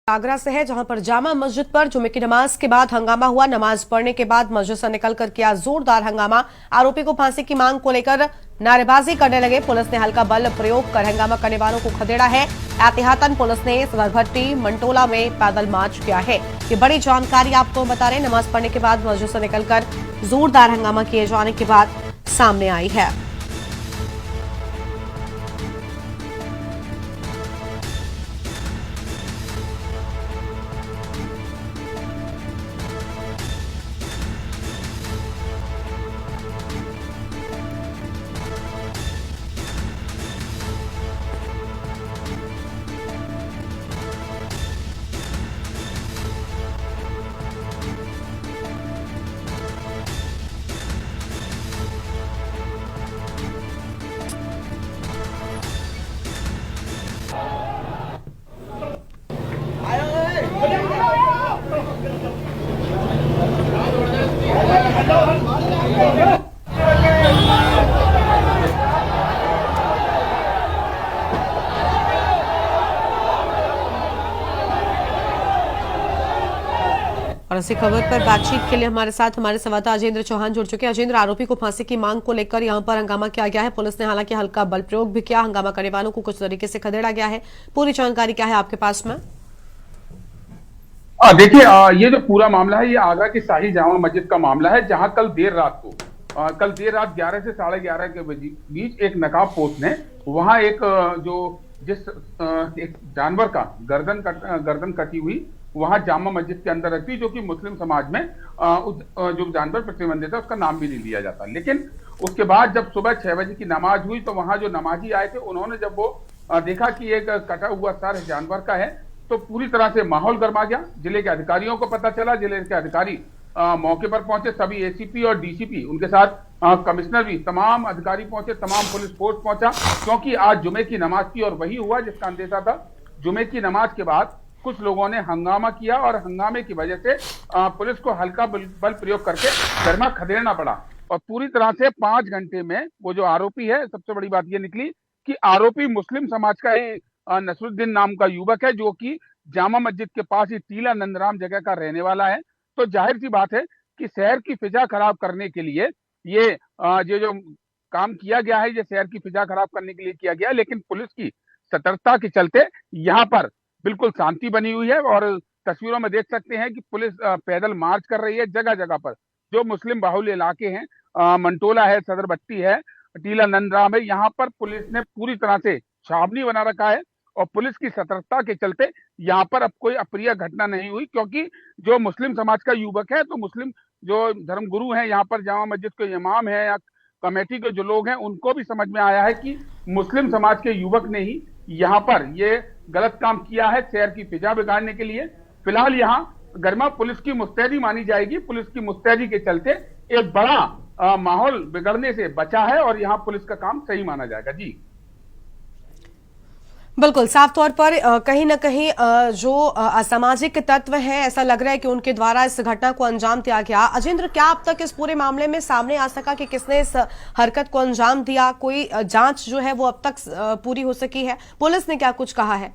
आगरा से है, जहां पर जामा मस्जिद पर जुमे की नमाज के बाद हंगामा हुआ। नमाज पढ़ने के बाद मस्जिद से निकलकर किया जोरदार हंगामा। आरोपी को फांसी की मांग को लेकर नारेबाजी करने लगे। पुलिस ने हल्का बल प्रयोग कर हंगामा करने वालों को खदेड़ा है। एहतियातन पुलिस ने सरभट्टी मंटोला में पैदल मार्च किया है। ये बड़ी जानकारी आपको बता रहे हैं। नमाज पढ़ने के बाद मस्जिद से निकलकर जोरदार हंगामा किए जाने के बाद सामने आई है। और इसी खबर पर बातचीत के लिए हमारे साथ हमारे संवाददाता अजेंद्र चौहान जुड़ चुके हैं। अजेंद्र, आरोपी को फांसी की मांग को लेकर यहां पर हंगामा किया गया है। पुलिस ने हालांकि हल्का बल प्रयोग भी किया। हंगामा करने वालों को कुछ तरीके से खदेड़ा गया है। पूरी जानकारी क्या है आपके पास में? देखिए, ये जो पूरा मामला है ये आगरा की शाही जामा मस्जिद का मामला है, जहां कल देर रात 11 से 11:30 के बीच एक नकाबपोश ने वहां एक एक जानवर का गर्दन कटी हुई वहां जामा मस्जिद के अंदर रखी, जो कि मुस्लिम समाज में उस जो जानवर प्रतिबंधित है उसका नाम भी नहीं लिया जाता। लेकिन उसके बाद जब सुबह 6 बजे की नमाज हुई तो वहां जो नमाजी आए थे उन्होंने जब वो देखा कि एक कटा हुआ सर जानवर का है तो पूरी तरह से माहौल गर्मा गया। जिले के अधिकारियों को पता चला, जिले के अधिकारी मौके पर पहुंचे। सभी एसीपी और डीसीपी, उनके साथ कमिश्नर भी, तमाम अधिकारी पहुंचे, तमाम पुलिस फोर्स पहुंचा, क्योंकि आज जुमे की नमाज थी और वही हुआ जिसका अंदेशा था। जुमे की नमाज के बाद कुछ लोगों ने हंगामा किया और हंगामे की वजह से पुलिस को हल्का बल प्रयोग करके गर्मा खदेड़ना पड़ा और पूरी तरह से 5 घंटे में वो जो आरोपी है, सबसे बड़ी बात ये निकली कि आरोपी मुस्लिम समाज का ही नसरुद्दीन नाम का युवक है, जो कि जामा मस्जिद के पास ही टीला नंदराम जगह का रहने वाला है। तो जाहिर सी बात है कि शहर की फिजा खराब करने के लिए ये जो काम किया गया है, ये शहर की फिजा खराब करने के लिए किया गया है। लेकिन पुलिस की सतर्कता के चलते यहाँ पर बिल्कुल शांति बनी हुई है और तस्वीरों में देख सकते हैं कि पुलिस पैदल मार्च कर रही है जगह जगह पर। जो मुस्लिम बाहुल्य इलाके हैं, मंटोला है, सदरबट्टी है, टीला नंदराम है, यहाँ पर पुलिस ने पूरी तरह से छावनी बना रखा है और पुलिस की सतर्कता के चलते यहाँ पर अब कोई अप्रिय घटना नहीं हुई, क्योंकि जो मुस्लिम समाज का युवक है, तो मुस्लिम जो धर्मगुरु हैं यहाँ पर, जामा मस्जिद के इमाम है या कमेटी के जो लोग हैं, उनको भी समझ में आया है कि मुस्लिम समाज के युवक ने ही यहाँ पर ये गलत काम किया है शहर की फिजा बिगाड़ने के लिए। फिलहाल यहाँ गर्मा पुलिस की मुस्तैदी मानी जाएगी। पुलिस की मुस्तैदी के चलते एक बड़ा माहौल बिगड़ने से बचा है और यहाँ पुलिस का काम सही माना जाएगा। जी बिल्कुल, साफ तौर पर कहीं न कहीं जो असामाजिक तत्व हैं, ऐसा लग रहा है कि उनके द्वारा इस घटना को अंजाम दिया गया। अजेंद्र, क्या अब तक इस पूरे मामले में सामने आ सका कि किसने इस हरकत को अंजाम दिया? कोई जांच जो है वो अब तक पूरी हो सकी है? पुलिस ने क्या कुछ कहा है?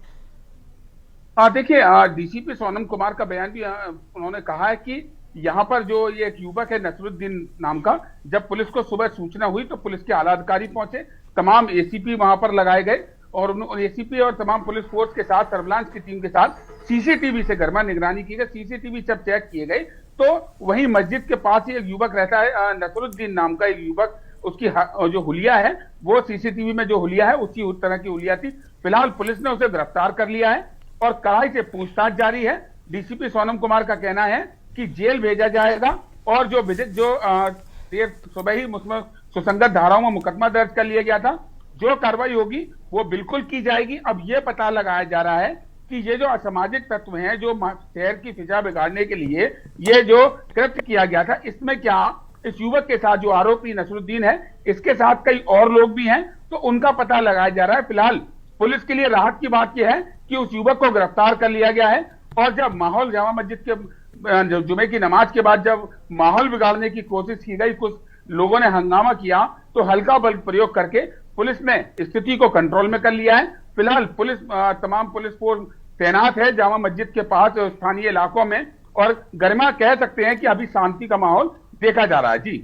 देखिए, डीसीपी सोनम कुमार का बयान भी उन्होंने कहा है कि यहाँ पर जो ये एक युवक है नसरुद्दीन नाम का, जब पुलिस को सुबह सूचना हुई तो पुलिस के आला अधिकारी पहुंचे, तमाम एसीपी वहां पर लगाए गए और एसीपी और तमाम पुलिस फोर्स के साथ, सर्विलांस की टीम के साथ सीसीटीवी से गर्मा निगरानी की गई। सीसीटीवी जब चेक किए गए तो वही मस्जिद के पास ही एक युवक रहता है, नसरुद्दीन नाम का एक युवक, उसकी जो हुलिया है वो सीसीटीवी में जो हुलिया है उसी तरह की हुलिया थी। फिलहाल पुलिस ने उसे गिरफ्तार कर लिया है और कड़ाई से पूछताछ जारी है। डीसीपी सोनम कुमार का कहना है कि जेल भेजा जाएगा और जो देर सुबह ही मुस्लिम सुसंगत धाराओं में मुकदमा दर्ज कर लिया गया था, जो कार्रवाई होगी वो बिल्कुल की जाएगी। अब ये पता लगाया जा रहा है कि ये जो असामाजिक तत्व हैं, जो शहर की फिजा बिगाड़ने के लिए ये जो कृत्य किया गया था, इसमें क्या इस युवक के साथ जो आरोपी नसरुद्दीन है, इसके साथ कई और लोग भी हैं, तो उनका पता लगाया जा रहा है। फिलहाल पुलिस के लिए राहत की बात यह है कि उस युवक को गिरफ्तार कर लिया गया है और जब माहौल जामा मस्जिद के जुमे की नमाज के बाद जब माहौल बिगाड़ने की कोशिश की गई, कुछ लोगों ने हंगामा किया, तो हल्का बल प्रयोग करके पुलिस ने स्थिति को कंट्रोल में कर लिया है। फिलहाल पुलिस तमाम पुलिस फोर्स तैनात है जामा मस्जिद के पास स्थानीय इलाकों में, और गरिमा कह सकते हैं कि अभी शांति का माहौल देखा जा रहा है। जी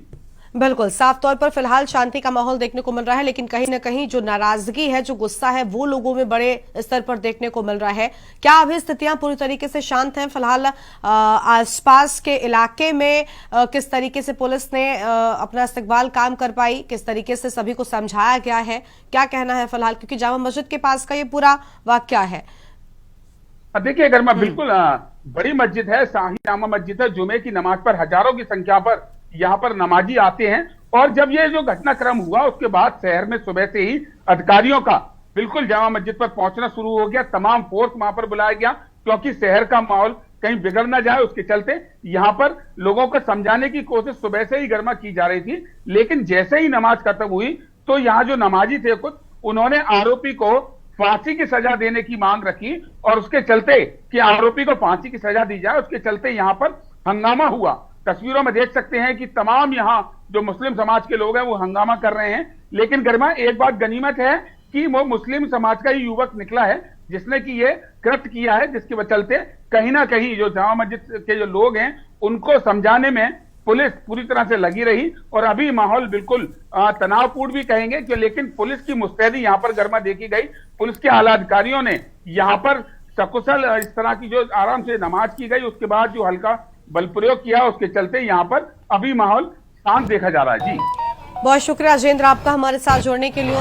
बिल्कुल, साफ तौर पर फिलहाल शांति का माहौल देखने को मिल रहा है, लेकिन कहीं न कहीं जो नाराजगी है, जो गुस्सा है, वो लोगों में बड़े स्तर पर देखने को मिल रहा है। क्या अभी स्थितियां पूरी तरीके से शांत हैं? फिलहाल आसपास के इलाके में किस तरीके से पुलिस ने अपना इस्तकबाल काम कर पाई, किस तरीके से सभी को समझाया गया है, क्या कहना है फिलहाल, क्योंकि जामा मस्जिद के पास का ये पूरा वाकया है? देखिए गरिमा, बिल्कुल बड़ी मस्जिद है, शाही जामा मस्जिद है। जुमे की नमाज पर हजारों की संख्या पर यहाँ पर नमाजी आते हैं, और जब ये जो घटनाक्रम हुआ उसके बाद शहर में सुबह से ही अधिकारियों का बिल्कुल जामा मस्जिद पर पहुंचना शुरू हो गया। तमाम फोर्स वहां पर बुलाया गया, क्योंकि शहर का माहौल कहीं बिगड़ ना जाए, उसके चलते यहाँ पर लोगों को समझाने की कोशिश सुबह से ही गरिमा की जा रही थी। लेकिन जैसे ही नमाज खत्म हुई तो यहाँ जो नमाजी थे कुछ, उन्होंने आरोपी को फांसी की सजा देने की मांग रखी, और उसके चलते कि आरोपी को फांसी की सजा दी जाए, उसके चलते यहाँ पर हंगामा हुआ। तस्वीरों में देख सकते हैं कि तमाम यहाँ जो मुस्लिम समाज के लोग हैं वो हंगामा कर रहे हैं। लेकिन गरिमा, एक बात गनीमत है कि वो मुस्लिम समाज का ही युवक निकला है जिसने कि ये कृत्य किया है, जिसके चलते कहीं ना कहीं जो जामा मस्जिद के जो लोग हैं उनको समझाने में पुलिस पूरी तरह से लगी रही। और अभी माहौल बिल्कुल तनावपूर्ण भी कहेंगे कि, लेकिन पुलिस की मुस्तैदी यहाँ पर गरिमा देखी गई। पुलिस के आला अधिकारियों ने यहाँ पर सकुशल इस तरह की जो आराम से नमाज की गई, उसके बाद जो हल्का बल प्रयोग किया, उसके चलते यहाँ पर अभी माहौल शांत देखा जा रहा है। जी बहुत शुक्रिया राजेंद्र आपका हमारे साथ जुड़ने के लिए।